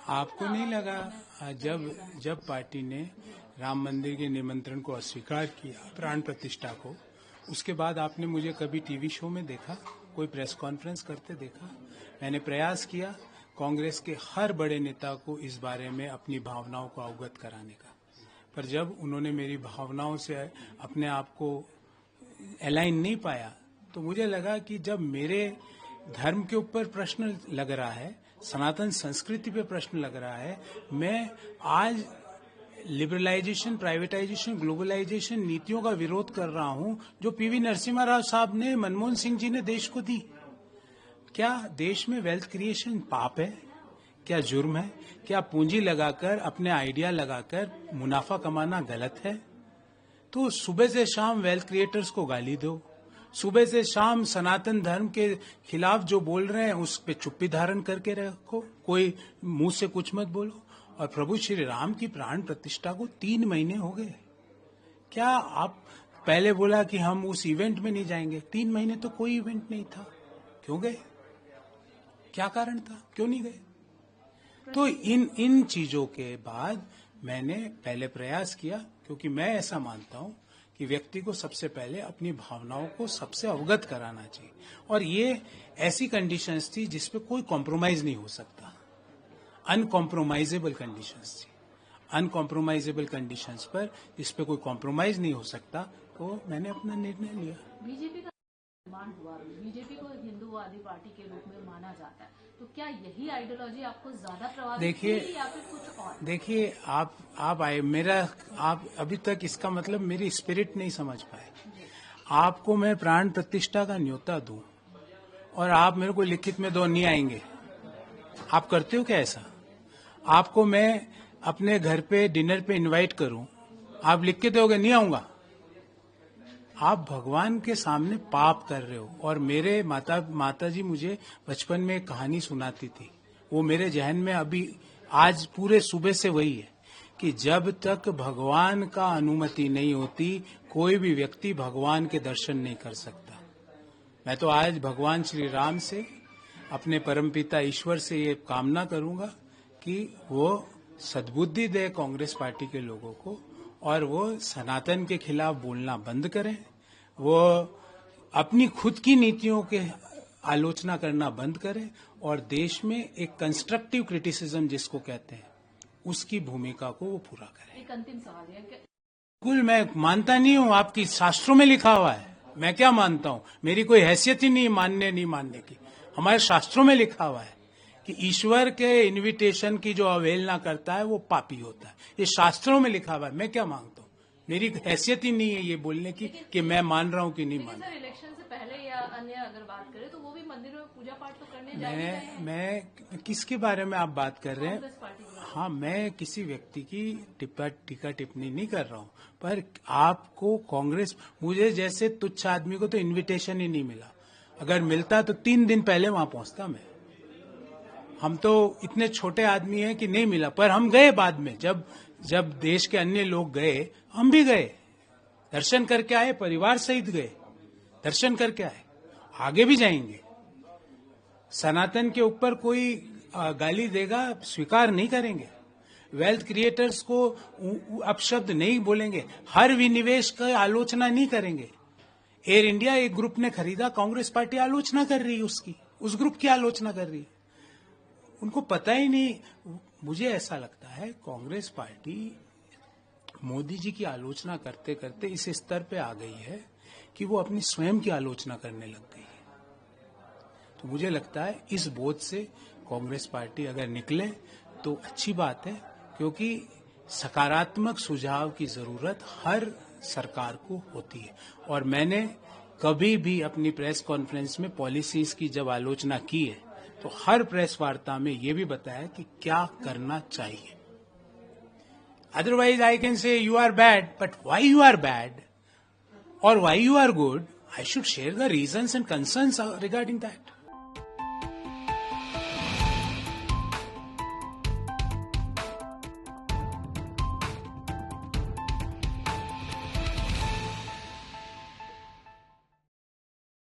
आपको नहीं लगा जब जब पार्टी ने राम मंदिर के निमंत्रण को अस्वीकार किया, प्राण प्रतिष्ठा को, उसके बाद आपने मुझे कभी टीवी शो में देखा, कोई प्रेस कॉन्फ्रेंस करते देखा? मैंने प्रयास किया कांग्रेस के हर बड़े नेता को इस बारे में अपनी भावनाओं को अवगत कराने का, पर जब उन्होंने मेरी भावनाओं से अपने आप को अलाइन नहीं पाया तो मुझे लगा कि जब मेरे धर्म के ऊपर प्रश्न लग रहा है, सनातन संस्कृति पे प्रश्न लग रहा है, मैं आज लिबरलाइजेशन, प्राइवेटाइजेशन, ग्लोबलाइजेशन नीतियों का विरोध कर रहा हूं जो पीवी नरसिम्हा राव साहब ने, मनमोहन सिंह जी ने देश को दी। क्या देश में वेल्थ क्रिएशन पाप है? क्या जुर्म है? क्या पूंजी लगाकर, अपने आइडिया लगाकर मुनाफा कमाना गलत है? तो सुबह से शाम वेल्थ क्रिएटर्स को गाली दो, सुबह से शाम सनातन धर्म के खिलाफ जो बोल रहे हैं उस पे चुप्पी धारण करके रखो, कोई मुंह से कुछ मत बोलो। और प्रभु श्री राम की प्राण प्रतिष्ठा को 3 महीने हो गए। क्या आप पहले बोला कि हम उस इवेंट में नहीं जाएंगे, 3 महीने तो कोई इवेंट नहीं था, क्यों गए? क्या कारण था, क्यों नहीं गए? तो इन चीजों के बाद मैंने पहले प्रयास किया, क्योंकि मैं ऐसा मानता हूं कि व्यक्ति को सबसे पहले अपनी भावनाओं को सबसे अवगत कराना चाहिए, और ये ऐसी कंडीशंस थी जिसपे कोई कॉम्प्रोमाइज नहीं हो सकता, अनकॉम्प्रोमाइजेबल कंडीशंस थी। अनकॉम्प्रोमाइजेबल कंडीशंस पर जिस पे कोई कॉम्प्रोमाइज नहीं हो सकता, तो मैंने अपना निर्णय लिया। बीजेपी का निर्माण हुआ, बीजेपी को हिंदूवादी पार्टी के रूप में माना जाता है, तो क्या यही आइडियोलॉजी आपको ज्यादा प्रभावित की या फिर कुछ और? देखिए, आप आए आप अभी तक इसका मतलब मेरी स्पिरिट नहीं समझ पाए। आपको मैं प्राण प्रतिष्ठा का न्योता दूं और आप मेरे को लिखित में दो, नहीं आएंगे। आप करते हो क्या ऐसा? आपको मैं अपने घर पे डिनर पे इनवाइट करूं, आप लिख के दोगे नहीं आऊंगा? आप भगवान के सामने पाप कर रहे हो। और मेरे माता जी मुझे बचपन में एक कहानी सुनाती थी, वो मेरे जहन में अभी आज पूरे सुबह से वही है कि जब तक भगवान का अनुमति नहीं होती कोई भी व्यक्ति भगवान के दर्शन नहीं कर सकता। मैं तो आज भगवान श्री राम से, अपने परमपिता ईश्वर से ये कामना करूंगा कि वो सद्बुद्धि दे कांग्रेस पार्टी के लोगों को, और वो सनातन के खिलाफ बोलना बंद करें, वो अपनी खुद की नीतियों के आलोचना करना बंद करें, और देश में एक कंस्ट्रक्टिव क्रिटिसिज्म जिसको कहते हैं उसकी भूमिका को वो पूरा करें। एक अंतिम सवाल है कि बिल्कुल मैं मानता नहीं हूं, आपकी शास्त्रों में लिखा हुआ है, मैं क्या मानता हूं? मेरी कोई हैसियत ही नहीं मानने नहीं मानने की। हमारे शास्त्रों में लिखा हुआ है कि ईश्वर के इन्विटेशन की जो अवहेलना करता है वो पापी होता है। ये शास्त्रों में लिखा हुआ है, मैं क्या मांगता हूँ? मेरी हैसियत ही नहीं है ये बोलने की कि मैं मान रहा हूँ कि नहीं मान रहा हूँ। इलेक्शन से पहले या अन्य अगर बात करें तो वो भी मंदिर में पूजा पाठ तो करने जाएंगे। मैं किसके बारे में आप बात कर रहे हैं? पार्टी हाँ, मैं किसी व्यक्ति की टीका टिप्पणी नहीं कर रहा हूँ, पर आपको कांग्रेस, मुझे जैसे तुच्छ आदमी को तो इन्विटेशन ही नहीं मिला। अगर मिलता तो 3 दिन पहले वहां पहुंचता मैं। हम तो इतने छोटे आदमी हैं कि नहीं मिला, पर हम गए बाद में। जब देश के अन्य लोग गए, हम भी गए, दर्शन करके आए, परिवार सहित गए, दर्शन करके आए, आगे भी जाएंगे। सनातन के ऊपर कोई गाली देगा, स्वीकार नहीं करेंगे। वेल्थ क्रिएटर्स को अपशब्द नहीं बोलेंगे, हर विनिवेश की आलोचना नहीं करेंगे। एयर इंडिया एक ग्रुप ने खरीदा, कांग्रेस पार्टी आलोचना कर रही है उसकी, उस ग्रुप की आलोचना कर रही है। उनको पता ही नहीं। मुझे ऐसा लगता है कांग्रेस पार्टी मोदी जी की आलोचना करते करते इस स्तर पे आ गई है कि वो अपनी स्वयं की आलोचना करने लग गई है। तो मुझे लगता है इस बोझ से कांग्रेस पार्टी अगर निकले तो अच्छी बात है, क्योंकि सकारात्मक सुझाव की जरूरत हर सरकार को होती है। और मैंने कभी भी अपनी प्रेस कॉन्फ्रेंस में पॉलिसीज की जब आलोचना की है तो हर प्रेस वार्ता में ये भी बताया कि क्या करना चाहिए। Otherwise I can say you are bad, but why you are bad और why you are good, I should share the reasons and concerns regarding that.